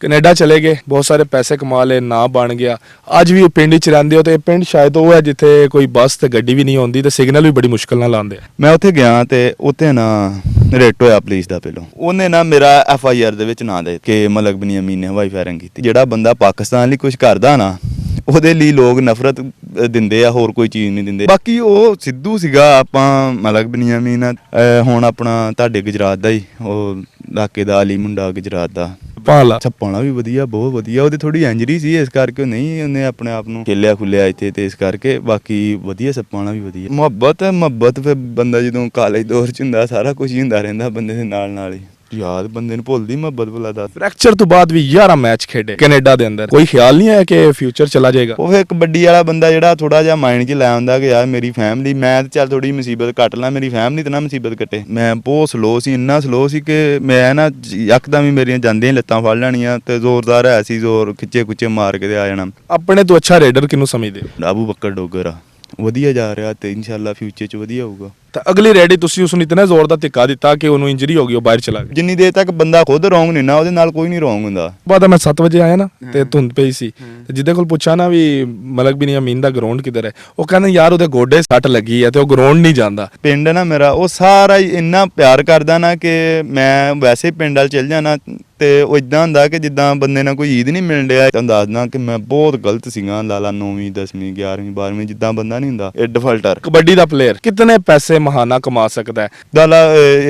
Canada ਚਲੇ ਗਏ, ਬਹੁਤ ਸਾਰੇ ਪੈਸੇ ਕਮਾ ਲਏ, ਨਾਂ ਬਣ ਗਿਆ। ਅੱਜ ਵੀ ਉਹ ਪਿੰਡ 'ਚ ਰਹਿੰਦੇ ਹੋ ਤੇ ਇਹ ਪਿੰਡ ਸ਼ਾਇਦ ਉਹ ਹੈ ਜਿੱਥੇ ਕੋਈ ਬੱਸ ਤੇ ਗੱਡੀ ਵੀ ਨਹੀਂ ਆਉਂਦੀ ਤੇ ਸਿਗਨਲ ਵੀ ਬੜੀ ਮੁਸ਼ਕਲ ਨਾਲ ਲਾਉਂਦੇ ਆ। ਮੈਂ ਉੱਥੇ ਗਿਆ ਤੇ ਉੱਥੇ ਨਾ ਰੇਟ ਹੋਇਆ ਪੁਲਿਸ ਦਾ। ਪਹਿਲੋਂ ਉਹਨੇ ਨਾ ਮੇਰਾ FIR ਦੇ ਵਿੱਚ ਨਾਂ ਦੇ ਕਿ ਮਲਕ ਬਿਨ ਯਮੀਨ ਨੇ ਹਵਾਈ ਫਾਇਰਿੰਗ ਕੀਤੀ। ਜਿਹੜਾ ਬੰਦਾ ਪਾਕਿਸਤਾਨ ਲਈ ਕੁਝ ਕਰਦਾ ਨਾ ਉਹਦੇ ਲਈ ਲੋਕ ਨਫ਼ਰਤ ਦਿੰਦੇ ਆ, ਹੋਰ ਕੋਈ ਚੀਜ਼ ਨਹੀਂ ਦਿੰਦੇ। ਬਾਕੀ ਉਹ ਸਿੱਧੂ ਸੀਗਾ, ਆਪਾਂ ਮਲਕ ਬਿਨ ਯਮੀਨ ਹੁਣ ਆਪਣਾ ਤੁਹਾਡੇ ਗੁਜਰਾਤ ਦਾ ਹੀ ਉਹ ਇਲਾਕੇ ਦਾ ਅਲੀ ਮੁੰਡਾ ਗੁਜਰਾਤ ਦਾ ਪਾਲਾ ਛੱਪਾਣਾ ਵੀ ਵਧੀਆ, ਬਹੁਤ ਵਧੀਆ। ਉਹਦੀ ਥੋੜੀ ਇੰਜਰੀ ਸੀ, ਇਸ ਕਰਕੇ ਨਹੀਂ ਉਹਨੇ ਆਪਣੇ ਆਪ ਨੂੰ ਖੇਲਿਆ ਖੁੱਲਿਆ ਇੱਥੇ ਤੇ ਇਸ ਕਰਕੇ। ਬਾਕੀ ਵਧੀਆ, ਛੱਪਾਣਾ ਵੀ ਵਧੀਆ। ਮੁਹੱਬਤ ਫਿਰ ਬੰਦਾ ਜਦੋਂ ਕਾਲਜ ਦੌਰ 'ਚ ਹੁੰਦਾ ਸਾਰਾ ਕੁਝ ਹੀ ਹੁੰਦਾ ਰਹਿੰਦਾ ਬੰਦੇ ਦੇ ਨਾਲ ਹੀ। ਯਾਦ ਬੰਦੇ ਨੂੰ ਭੁੱਲਦੀ ਮੁਹੱਬਤ ਭੁੱਲਾ ਦਾ। ਫ੍ਰੈਕਚਰ ਤੋਂ ਬਾਅਦ ਵੀ 11 ਮੈਚ ਖੇਡੇ ਕੈਨੇਡਾ ਦੇ ਅੰਦਰ। ਕੋਈ ਖਿਆਲ ਨਹੀਂ ਆਇਆ ਕਿ ਫਿਊਚਰ ਚਲਾ ਜਾਏਗਾ? ਉਹ ਫਿਰ ਕਬੱਡੀ ਵਾਲਾ ਬੰਦਾ ਜਿਹੜਾ ਥੋੜਾ ਜਿਹਾ ਮਾਈਂਡ 'ਚ ਲੈ ਆਉਂਦਾ ਕਿ ਯਾਰ ਮੇਰੀ ਫੈਮਿਲੀ, ਮੈਂ ਤਾਂ ਚੱਲ ਥੋੜੀ ਮੁਸੀਬਤ ਕੱਟ ਲਾਂ, ਮੇਰੀ ਫੈਮਿਲੀ ਤਾਂ ਨਾ ਮੁਸੀਬਤ ਕੱਟੇ। ਮੈਂ ਬਹੁਤ ਸਲੋ ਸੀ, ਇੰਨਾ ਸਲੋ ਸੀ ਕਿ ਮੈਂ ਨਾ ਯਕਦਮ ਹੀ ਮੇਰੀਆਂ ਜਾਂਦੀਆਂ ਲੱਤਾਂ ਫੜ ਲੈਣੀਆਂ ਤੇ ਜ਼ੋਰਦਾਰ ਹੈ ਸੀ, ਜ਼ੋਰ ਖਿੱਚੇ ਖੁੱਚੇ ਮਾਰ ਕੇ ਤੇ ਆ ਜਾਣਾ। ਆਪਣੇ ਤੋਂ ਅੱਛਾ ਰੇਡਰ ਕਿਹਨੂੰ ਸਮਝਦੇ ਹੋ? ਅਬੂ ਬਕਰ ਡੋਗਰ ਆ, ਵਧੀਆ ਜਾ ਰਿਹਾ ਤੇ ਇਨਸ਼ਾਅੱਲਾ ਫਿਊਚਰ 'ਚ ਵਧੀਆ ਹੋਊਗਾ। ਤਾਂ ਅਗਲੀ ਰੈਡੀ ਤੁਸੀਂ ਉਸ ਨੂੰ ਇਤਨਾ ਜ਼ੋਰ ਦਾ ਧੱਕਾ ਦਿੱਤਾ ਕਿ ਉਹਨੂੰ ਇੰਜਰੀ ਹੋ ਗਈ, ਉਹ ਬਾਹਰ ਚਲਾ ਗਿਆ। ਜਿੰਨੀ ਦੇਰ ਤੱਕ ਬੰਦਾ ਖੁਦ ਰੋਂਗ ਨਹੀਂ ਨਾ, ਉਹਦੇ ਨਾਲ ਕੋਈ ਨਹੀਂ ਰੋਂਗ ਹੁੰਦਾ। ਬਾਅਦ ਮੈਂ 7 ਵਜੇ ਆਇਆ ਨਾ ਤੇ ਧੁੰਦ ਪਈ ਸੀ ਤੇ ਜਿਹਦੇ ਕੋਲ ਪੁੱਛਾ ਨਾ ਵੀ ਮਲਕ ਬਿਨ ਯਮੀਨ ਦਾ ਗਰਾਊਂਡ ਕਿੱਧਰ ਹੈ, ਉਹ ਕਹਿੰਦੇ ਯਾਰ ਉਹਦੇ ਗੋਡੇ ਸੱਟ ਲੱਗੀ ਹੈ ਤੇ ਉਹ ਗਰਾਊਂਡ ਨਹੀਂ ਜਾਂਦਾ। ਪਿੰਡ ਨਾ ਮੇਰਾ ਉਹ ਸਾਰਾ ਹੀ ਇੰਨਾ ਪਿਆਰ ਕਰਦਾ ਨਾ ਕਿ ਮੈਂ ਵੈਸੇ ਪਿੰਡ ਵੱਲ ਚੱਲ ਜਾਣਾ ਤੇ ਉਹ ਇਦਾਂ ਹੁੰਦਾ ਕਿ ਜਿੱਦਾਂ ਬੰਦੇ ਨਾਲ ਕੋਈ ਈਦ ਨਹੀਂ ਮਿਲਣ ਡਿਆ। ਤੁਹਾਨੂੰ ਦੱਸਦਾ ਕਿ ਮੈਂ ਬਹੁਤ ਗਲਤ ਸੀਗਾ, ਲਾਲਾ 9ਵੀਂ 10ਵੀਂ 11ਵੀਂ 12ਵੀਂ ਜਿੱਦਾਂ ਬੰਦਾ ਨਹੀਂ ਹੁੰਦਾ। ਇਹ ਡਿਫਾਲਟਰ ਕਬੱਡੀ ਦਾ ਪਲੇਅਰ ਕਿਤਨੇ ਪੈਸੇ ਮਹਾਨਾ ਕਮਾ ਸਕਦਾ ਹੈ? ਲਾਲਾ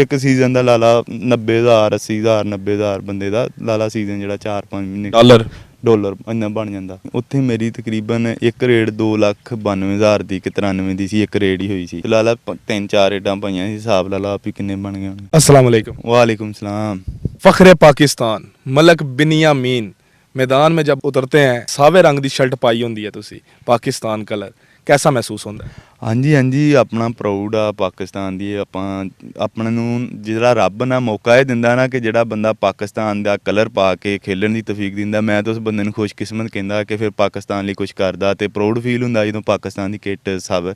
ਇੱਕ ਸੀਜ਼ਨ ਦਾ ਲਾਲਾ 90,000 80,000 90,000 ਬੰਦੇ ਦਾ ਲਾਲਾ ਸੀਜ਼ਨ ਜਿਹੜਾ 4-5 ਮਹੀਨੇ ਡਾਲਰ ਇੰਨਾ ਬਣ ਜਾਂਦਾ। ਉੱਥੇ ਮੇਰੀ ਤਕਰੀਬਨ ਇੱਕ ਰੇਡ 2,92,000 ਦੀ ਕਿ 93 ਦੀ ਸੀ, ਇੱਕ ਰੇਡ ਹੀ ਹੋਈ ਸੀ। ਲਾਲਾ 3-4 ਰੇਡਾਂ ਪਾਈਆਂ ਸੀ, ਹਿਸਾਬ ਲਾ ਲਾ ਵੀ ਕਿੰਨੇ ਬਣ ਗਏ। अस्सलाम वालेकुम। वालेकुम सलाम। फखरे पाकिस्तान मलक बिन यामीन मैदान में जब उतरते हैं, सावे रंग की शर्ट पाई होंदी है तुसी, पाकिस्तान कलर, कैसा महसूस होता है? ਹਾਂਜੀ ਆਪਣਾ ਪ੍ਰਾਊਡ ਆ ਪਾਕਿਸਤਾਨ ਦੀ। ਆਪਣੇ ਨੂੰ ਜਿਹੜਾ ਰੱਬ ਨਾ ਮੌਕਾ ਇਹ ਦਿੰਦਾ ਨਾ ਕਿ ਜਿਹੜਾ ਬੰਦਾ ਪਾਕਿਸਤਾਨ ਦਾ ਕਲਰ ਪਾ ਕੇ ਖੇਲਣ ਦੀ ਤੌਫੀਕ ਦਿੰਦਾ, ਮੈਂ ਤਾਂ ਉਸ ਬੰਦੇ ਨੂੰ ਖੁਸ਼ਕਿਸਮਤ ਕਹਿੰਦਾ ਕਿ ਫਿਰ ਪਾਕਿਸਤਾਨ ਲਈ ਕੁਝ ਕਰਦਾ ਤੇ ਪ੍ਰਾਊਡ ਫੀਲ ਹੁੰਦਾ ਜਦੋਂ ਪਾਕਿਸਤਾਨ ਦੀ ਕਿੱਟ ਸਭ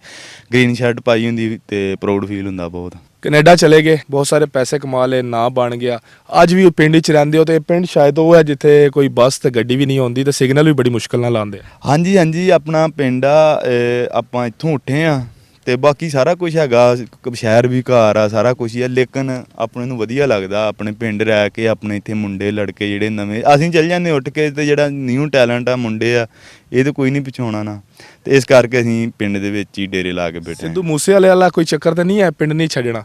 ਗ੍ਰੀਨ ਸ਼ਰਟ ਪਾਈ ਹੁੰਦੀ ਤੇ ਪ੍ਰਾਊਡ ਫੀਲ ਹੁੰਦਾ ਬਹੁਤ। ਕੈਨੇਡਾ ਚਲੇ ਗਏ, ਬਹੁਤ ਸਾਰੇ ਪੈਸੇ ਕਮਾ ਲਏ, ਨਾਂ ਬਣ ਗਿਆ। ਅੱਜ ਵੀ ਉਹ ਪਿੰਡ 'ਚ ਰਹਿੰਦੇ ਹੋ ਤੇ ਇਹ ਪਿੰਡ ਸ਼ਾਇਦ ਉਹ ਹੈ ਜਿੱਥੇ ਕੋਈ ਬੱਸ ਤੇ ਗੱਡੀ ਵੀ ਨਹੀਂ ਆਉਂਦੀ ਤੇ ਸਿਗਨਲ ਵੀ ਬੜੀ ਮੁਸ਼ਕਲ ਨਾਲ ਲਾਉਂਦੇ ਆ। ਹਾਂਜੀ ਆਪਣਾ ਪਿੰਡ ਆ, ਆਪਾਂ ਇੱਥੋਂ ਉੱਠੇ ਆ ਤੇ ਬਾਕੀ ਸਾਰਾ ਕੁਝ ਹੈਗਾ, ਸ਼ਹਿਰ ਵੀ ਘਰ ਆ, ਸਾਰਾ ਕੁਝ ਹੀ ਆ। ਲੇਕਿਨ ਆਪਣੇ ਨੂੰ ਵਧੀਆ ਲੱਗਦਾ ਆਪਣੇ ਪਿੰਡ ਰਹਿ ਕੇ। ਆਪਣੇ ਇੱਥੇ ਮੁੰਡੇ ਲੜਕੇ ਜਿਹੜੇ ਨਵੇਂ ਅਸੀਂ ਚੱਲ ਜਾਂਦੇ ਉੱਠ ਕੇ ਤੇ ਜਿਹੜਾ ਨਿਊ ਟੈਲੈਂਟ ਆ ਮੁੰਡੇ ਆ ਇਹ ਤਾਂ ਕੋਈ ਨਹੀਂ ਪਛਾਉਣਾ ਨਾ, ਤੇ ਇਸ ਕਰਕੇ ਅਸੀਂ ਪਿੰਡ ਦੇ ਵਿੱਚ ਹੀ ਡੇਰੇ ਲਾ ਕੇ ਬੈਠੇ। ਸਿੱਧੂ ਮੂਸੇਵਾਲੇ ਵਾਲਾ ਕੋਈ ਚੱਕਰ ਤਾਂ ਨਹੀਂ ਹੈ ਪਿੰਡ ਨਹੀਂ ਛੱਡਣਾ?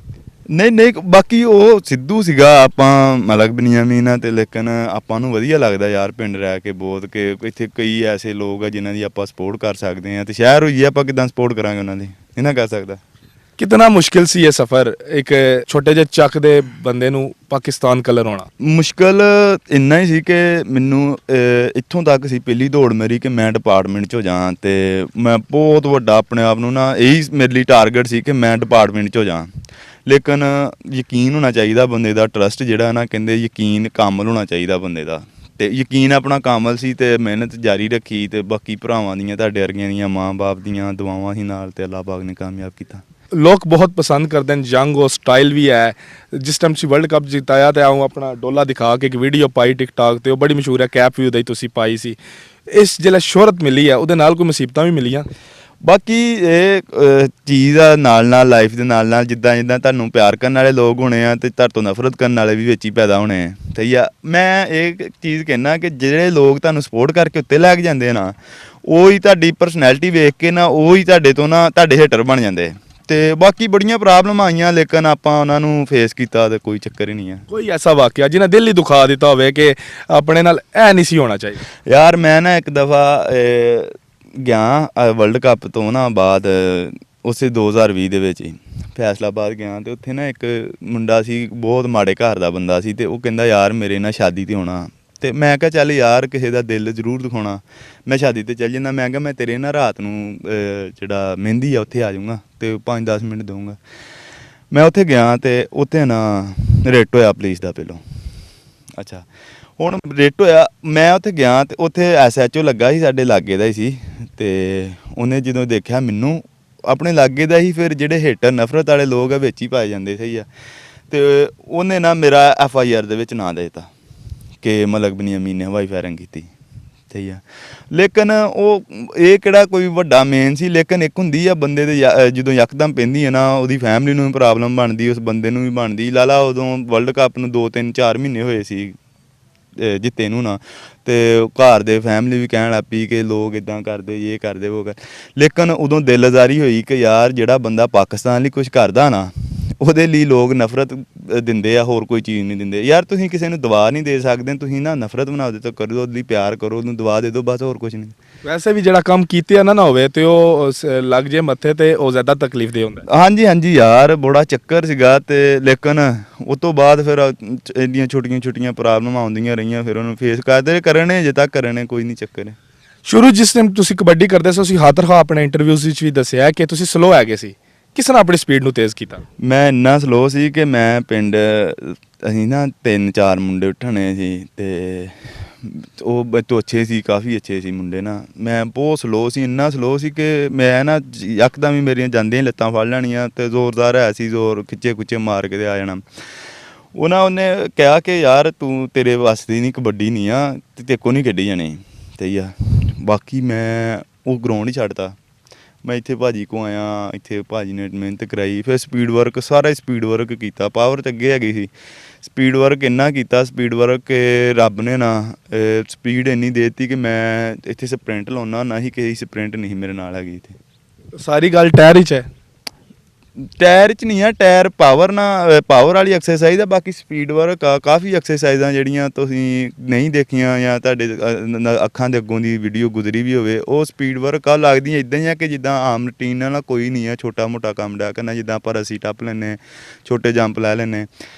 ਨਹੀਂ ਬਾਕੀ ਉਹ ਸਿੱਧੂ ਸੀਗਾ, ਆਪਾਂ ਮਲਕ ਬਿਨ ਯਮੀਨ ਆ ਤੇ ਲੇਕਿਨ ਆਪਾਂ ਨੂੰ ਵਧੀਆ ਲੱਗਦਾ ਯਾਰ ਪਿੰਡ ਰਹਿ ਕੇ ਬਹੁਤ, ਕਿ ਇੱਥੇ ਕਈ ਐਸੇ ਲੋਕ ਆ ਜਿਨ੍ਹਾਂ ਦੀ ਆਪਾਂ ਸਪੋਰਟ ਕਰ ਸਕਦੇ ਹਾਂ। ਤੇ ਸ਼ਹਿਰ ਹੋਈ ਆਪਾਂ ਕਿੱਦਾਂ ਸਪੋਰਟ ਕਰਾਂਗੇ ਉਹਨਾਂ ਦੀ, ਇਹ ਨਾ ਕਰ ਸਕਦਾ। ਕਿਤਨਾ ਮੁਸ਼ਕਿਲ ਸੀ ਇਹ ਸਫ਼ਰ, ਇੱਕ ਛੋਟੇ ਜਿਹੇ ਚੱਕ ਦੇ ਬੰਦੇ ਨੂੰ ਪਾਕਿਸਤਾਨ ਕਲਰ ਹੋਣਾ? ਮੁਸ਼ਕਿਲ ਇੰਨਾ ਹੀ ਸੀ ਕਿ ਮੈਨੂੰ ਇੱਥੋਂ ਤੱਕ ਸੀ ਪਹਿਲੀ ਦੌੜ ਮੇਰੀ ਕਿ ਮੈਂ ਡਿਪਾਰਟਮੈਂਟ 'ਚ ਹੋ ਜਾਵਾਂ ਤੇ ਮੈਂ ਬਹੁਤ ਵੱਡਾ ਆਪਣੇ ਆਪ ਨੂੰ ਨਾ ਇਹੀ ਮੇਰੇ ਲਈ ਟਾਰਗੇਟ ਸੀ ਕਿ ਮੈਂ ਡਿਪਾਰਟਮੈਂਟ 'ਚ ਹੋ ਜਾਵਾਂ। ਲੇਕਿਨ ਯਕੀਨ ਹੋਣਾ ਚਾਹੀਦਾ ਬੰਦੇ ਦਾ, ਟਰਸਟ ਜਿਹੜਾ ਨਾ ਕਹਿੰਦੇ ਯਕੀਨ ਕਾਮਲ ਹੋਣਾ ਚਾਹੀਦਾ ਬੰਦੇ ਦਾ, ਤੇ ਯਕੀਨ ਆਪਣਾ ਕਾਮਲ ਸੀ ਤੇ ਮਿਹਨਤ ਜਾਰੀ ਰੱਖੀ ਤੇ ਬਾਕੀ ਭਰਾਵਾਂ ਦੀਆਂ ਤੁਹਾਡੇ ਵਰਗੀਆਂ ਦੀਆਂ ਮਾਂ-ਬਾਪ ਦੀਆਂ ਦੁਆਵਾਂ ਸੀ ਨਾਲ ਤੇ ਅੱਲਾਹ ਪਾਕ ਨੇ ਕਾਮਯਾਬ ਕੀਤਾ। ਲੋਕ ਬਹੁਤ ਪਸੰਦ ਕਰਦੇ ਹਨ, ਜੰਗ ਉਹ ਸਟਾਈਲ ਵੀ ਹੈ। ਜਿਸ ਟਾਈਮ ਤੁਸੀਂ ਵਰਲਡ ਕੱਪ ਜਿਤਾਇਆ ਤੇ ਆਉਂ ਆਪਣਾ ਡੋਲਾ ਦਿਖਾ ਕੇ ਇੱਕ ਵੀਡੀਓ ਪਾਈ ਟਿਕਟਾਕ ਤੇ, ਉਹ ਬੜੀ ਮਸ਼ਹੂਰ ਹੈ, ਕੈਪ ਵੀ ਉਹਦਾ ਹੀ ਤੁਸੀਂ ਪਾਈ ਸੀ। ਇਸ ਜਿਹੜਾ ਸ਼ੋਹਰਤ ਮਿਲੀ ਹੈ ਉਹਦੇ ਨਾਲ ਕੋਈ ਮੁਸੀਬਤਾਂ ਵੀ ਮਿਲੀਆਂ? ਬਾਕੀ ਇਹ ਚੀਜ਼ ਆ ਨਾਲ ਲਾਈਫ ਦੇ ਨਾਲ ਜਿੱਦਾਂ ਤੁਹਾਨੂੰ ਪਿਆਰ ਕਰਨ ਵਾਲੇ ਲੋਕ ਹੋਣੇ ਆ ਤੇ ਤੁਹਾਡੇ ਤੋਂ ਨਫ਼ਰਤ ਕਰਨ ਵਾਲੇ ਵੀ ਵਿੱਚ ਹੀ ਪੈਦਾ ਹੋਣੇ ਆ। ਸਹੀ ਆ, ਮੈਂ ਇਹ ਚੀਜ਼ ਕਹਿਣਾ ਕਿ ਜਿਹੜੇ ਲੋਕ ਤੁਹਾਨੂੰ ਸਪੋਰਟ ਕਰਕੇ ਉੱਤੇ ਲੈ ਕੇ ਜਾਂਦੇ ਨਾ, ਉਹ ਹੀ ਤੁਹਾਡੀ ਪਰਸਨੈਲਿਟੀ ਵੇਖ ਕੇ ਨਾ ਉਹ ਹੀ ਤੁਹਾਡੇ ਤੋਂ ਨਾ ਤੁਹਾਡੇ ਹੇਟਰ ਬਣ ਜਾਂਦੇ। ਤੇ ਬਾਕੀ ਬੜੀਆਂ ਪ੍ਰੋਬਲਮ ਆਈਆਂ ਲੇਕਿਨ ਆਪਾਂ ਉਹਨਾਂ ਨੂੰ ਫੇਸ ਕੀਤਾ ਤੇ ਕੋਈ ਚੱਕਰ ਹੀ ਨਹੀਂ ਆ। ਕੋਈ ਐਸਾ ਵਾਕਿਆ ਜਿਹਨਾਂ ਦਿਲ ਹੀ ਦੁਖਾ ਦਿੱਤਾ ਹੋਵੇ ਕਿ ਆਪਣੇ ਨਾਲ ਇਹ ਨਹੀਂ ਸੀ ਹੋਣਾ ਚਾਹੀਦਾ? ਯਾਰ ਮੈਂ ਨਾ ਇੱਕ ਦਫਾ ਗਿਆ ਵਰਲਡ ਕੱਪ ਤੋਂ ਨਾ ਬਾਅਦ, ਉਸੇ 2020 ਦੇ ਵਿੱਚ ਹੀ ਫੈਸਲਾਬਾਦ ਗਿਆ ਤੇ ਉੱਥੇ ਨਾ ਇੱਕ ਮੁੰਡਾ ਸੀ, ਬਹੁਤ ਮਾੜੇ ਘਰ ਦਾ ਬੰਦਾ ਸੀ ਤੇ ਉਹ ਕਹਿੰਦਾ ਯਾਰ ਮੇਰੇ ਨਾਲ ਸ਼ਾਦੀ ਤੇ ਹੋਣਾ। ਤੇ ਮੈਂ ਕਿਹਾ ਚੱਲ ਯਾਰ ਕਿਸੇ ਦਾ ਦਿਲ ਜ਼ਰੂਰ ਦਿਖਾਉਣਾ, ਮੈਂ ਸ਼ਾਦੀ ਤੇ ਚੱਲ ਜਾਂਦਾ। ਮੈਂ ਕਿਹਾ ਮੈਂ ਤੇਰੇ ਨਾਲ ਰਾਤ ਨੂੰ ਜਿਹੜਾ ਮਹਿੰਦੀ ਆ ਉੱਥੇ ਆ ਜਾਊਂਗਾ ਤੇ 5-10 ਮਿੰਟ ਦਊਂਗਾ। ਮੈਂ ਉੱਥੇ ਗਿਆ ਤੇ ਉੱਥੇ ਨਾ ਰੇਟ ਹੋਇਆ ਪੁਲਿਸ ਦਾ ਪਹਿਲੋਂ। ਅੱਛਾ, ਹੁਣ ਰੇਟ ਹੋਇਆ, ਮੈਂ ਉੱਥੇ ਗਿਆ ਤੇ ਉੱਥੇ SHO ਲੱਗਾ ਸੀ, ਸਾਡੇ ਲਾਗੇ ਦਾ ਹੀ ਸੀ। ਤੇ ਉਹਨੇ ਜਦੋਂ ਦੇਖਿਆ ਮੈਨੂੰ ਆਪਣੇ ਲਾਗੇ ਦਾ ਹੀ, ਫਿਰ ਜਿਹੜੇ ਹੇਟਰ ਨਫ਼ਰਤ ਵਾਲੇ ਲੋਕ ਆ ਵਿੱਚ ਹੀ ਪਾਏ ਜਾਂਦੇ। ਸਹੀ ਆ, ਤੇ ਉਹਨੇ ਨਾ ਮੇਰਾ FIR ਦੇ ਵਿੱਚ ਨਾਂ ਦੇ ਦਿੱਤਾ ਕਿ ਮਲਕ ਬਿਨ ਯਮੀਨ ਨੇ ਹਵਾਈ ਫਾਇਰਿੰਗ ਕੀਤੀ। ਸਹੀ ਆ, ਲੇਕਿਨ ਉਹ ਇਹ ਕਿਹੜਾ ਕੋਈ ਵੱਡਾ ਮੇਨ ਸੀ, ਲੇਕਿਨ ਇੱਕ ਹੁੰਦੀ ਆ ਬੰਦੇ ਦੇ ਜਦੋਂ ਯਕਦਮ ਪੈਂਦੀ ਹੈ ਨਾ, ਉਹਦੀ ਫੈਮਿਲੀ ਨੂੰ ਵੀ ਪ੍ਰੋਬਲਮ ਬਣਦੀ, ਉਸ ਬੰਦੇ ਨੂੰ ਵੀ ਬਣਦੀ। ਲਾਲਾ ਉਦੋਂ ਵਰਲਡ ਕੱਪ ਨੂੰ 2-3-4 ਮਹੀਨੇ ਹੋਏ ਸੀ ਜਿੱਤੇ ਨੂੰ ਨਾ, ਅਤੇ ਘਰ ਦੇ ਫੈਮਿਲੀ ਵੀ ਕਹਿਣ ਲੱਗ ਪਈ ਕਿ ਲੋਕ ਇੱਦਾਂ ਕਰਦੇ, ਇਹ ਕਰਦੇ, ਉਹ ਕਰ। ਲੇਕਿਨ ਉਦੋਂ ਦਿਲ ਆਜ਼ਾਰੀ ਹੋਈ ਕਿ ਯਾਰ ਜਿਹੜਾ ਬੰਦਾ ਪਾਕਿਸਤਾਨ ਲਈ ਕੁਛ ਕਰਦਾ ਨਾ, ਉਹਦੇ ਲਈ ਲੋਕ ਨਫ਼ਰਤ ਦਿੰਦੇ ਆ, ਹੋਰ ਕੋਈ ਚੀਜ਼ ਨਹੀਂ ਦਿੰਦੇ। ਯਾਰ ਤੁਸੀਂ ਕਿਸੇ ਨੂੰ ਦਵਾ ਨਹੀਂ ਦੇ ਸਕਦੇ, ਤੁਸੀਂ ਨਾ ਨਫ਼ਰਤ ਬਣਾ ਦੇ ਤਾਂ ਕਰੋ, ਉਹਦੇ ਲਈ ਪਿਆਰ ਕਰੋ, ਉਹਨੂੰ ਦਵਾ ਦੇ ਦਿਓ, ਬਸ ਹੋਰ ਕੁਛ ਨਹੀਂ। ਵੈਸੇ ਵੀ ਜਿਹੜਾ ਕੰਮ ਕੀਤੇ ਨਾ ਹੋਵੇ ਤੇ ਉਹ ਲੱਗ ਜੇ ਮੱਥੇ ਤੇ ਉਹ ਜ਼ਿਆਦਾ ਤਕਲੀਫ ਦੇ ਹੁੰਦਾ। ਹਾਂਜੀ ਹਾਂਜੀ ਯਾਰ, ਬੜਾ ਚੱਕਰ ਸੀਗਾ। ਅਤੇ ਲੇਕਿਨ ਉਹ ਤੋਂ ਬਾਅਦ ਫਿਰ ਇੰਨੀਆਂ ਛੋਟੀਆਂ ਪ੍ਰੋਬਲਮਾਂ ਆਉਂਦੀਆਂ ਰਹੀਆਂ, ਫਿਰ ਉਹਨੂੰ ਫੇਸ ਕਰਦੇ ਕਰਨੇ, ਅਜੇ ਤੱਕ ਕਰਨੇ, ਕੋਈ ਨਹੀਂ ਚੱਕਰ। ਸ਼ੁਰੂ ਜਿਸ ਟਾਈਮ ਤੁਸੀਂ ਕਬੱਡੀ ਕਰਦੇ ਸੀ, ਤੁਸੀਂ ਹਰ ਆਪਣੇ ਇੰਟਰਵਿਊਜ਼ ਵਿੱਚ ਵੀ ਦੱਸਿਆ ਕਿ ਤੁਸੀਂ ਸਲੋ ਹੈਗੇ ਸੀ। ਕਿਸ ਤਰ੍ਹਾਂ ਆਪਣੀ ਸਪੀਡ ਨੂੰ ਤੇਜ਼ ਕੀਤਾ? ਮੈਂ ਇੰਨਾ ਸਲੋ ਸੀ ਕਿ ਮੈਂ ਪਿੰਡ ਅਸੀਂ ਨਾ 3-4 ਮੁੰਡੇ ਉਠਾਣੇ ਸੀ, ਅਤੇ ਉਹ ਤੋਂ ਅੱਛੇ ਸੀ, ਕਾਫੀ ਅੱਛੇ ਸੀ ਮੁੰਡੇ ਨਾ। ਮੈਂ ਬਹੁਤ ਸਲੋ ਸੀ, ਇੰਨਾ ਸਲੋ ਸੀ ਕਿ ਮੈਂ ਨਾ ਯਕਦਮ ਹੀ ਮੇਰੀਆਂ ਜਾਂਦੀਆਂ ਲੱਤਾਂ ਫੜ ਲੈਣੀਆਂ, ਅਤੇ ਜ਼ੋਰਦਾਰ ਹੈ ਸੀ, ਜ਼ੋਰ ਖਿੱਚੇ ਮਾਰ ਕੇ ਆ ਜਾਣਾ। ਉਹਨੇ ਕਿਹਾ ਕਿ ਯਾਰ ਤੂੰ, ਤੇਰੇ ਵੱਸ ਦੀ ਨਹੀਂ, ਕਬੱਡੀ ਨਹੀਂ ਆ, ਅਤੇ ਤੇਰੇ ਕੋਲ ਨਹੀਂ ਖੇਡੀ ਜਾਣੀ। ਸਹੀ ਆ, ਬਾਕੀ ਮੈਂ ਉਹ ਗਰਾਊਂਡ ਹੀ ਛੱਡਤਾ। ਮੈਂ ਇੱਥੇ ਭਾਜੀ ਕੋ ਆਇਆ, ਇੱਥੇ ਭਾਜੀ ਨੇ ਮਿਹਨਤ ਕਰਾਈ, ਫਿਰ ਸਪੀਡ ਵਰਕ, ਸਾਰਾ ਸਪੀਡ ਵਰਕ ਕੀਤਾ। ਪਾਵਰ ਤਾਂ ਅੱਗੇ ਹੈਗੀ ਸੀ, ਸਪੀਡ ਵਰਕ ਇੰਨਾ ਕੀਤਾ, ਸਪੀਡ ਵਰਕ ਕਿ ਰੱਬ ਨੇ ਨਾ ਸਪੀਡ ਇੰਨੀ ਦੇ ਦਿੱਤੀ ਕਿ ਮੈਂ ਇੱਥੇ ਸਪ੍ਰਿੰਟ ਲਾਉਣਾ ਨਾ ਹੀ, ਕਿਸੇ ਸਪ੍ਰਿੰਟ ਨਹੀਂ ਮੇਰੇ ਨਾਲ ਹੈਗੀ ਇੱਥੇ। ਸਾਰੀ ਗੱਲ ਟਾਇਰ 'ਚ ਹੈ? ਟਾਇਰ 'ਚ ਨਹੀਂ ਆ, ਟਾਇਰ ਪਾਵਰ ਵਾਲੀ ਐਕਸਰਸਾਈਜ਼ ਆ। ਬਾਕੀ ਸਪੀਡ ਵਰਕ ਆ, ਕਾਫੀ ਐਕਸਰਸਾਈਜ਼ਾਂ ਜਿਹੜੀਆਂ ਤੁਸੀਂ ਨਹੀਂ ਦੇਖੀਆਂ ਜਾਂ ਤੁਹਾਡੇ ਅੱਖਾਂ ਦੇ ਅੱਗੋਂ ਦੀ ਵੀਡੀਓ ਗੁਜ਼ਰੀ ਵੀ ਹੋਵੇ, ਉਹ ਸਪੀਡ ਵਰਕ ਆ। ਲੱਗਦੀਆਂ ਇੱਦਾਂ ਹੀ ਆ ਕਿ ਜਿੱਦਾਂ ਆਮ ਰੂਟੀਨ ਨਾਲ ਕੋਈ ਨਹੀਂ ਆ, ਛੋਟਾ ਮੋਟਾ ਕੰਮ ਡਿਆ ਕਰਨਾ, ਜਿੱਦਾਂ ਆਪਾਂ ਰੱਸੀ ਟੱਪ ਲੈਂਦੇ, ਛੋਟੇ ਜੰਪ ਲੈ ਲੈਂਦੇ,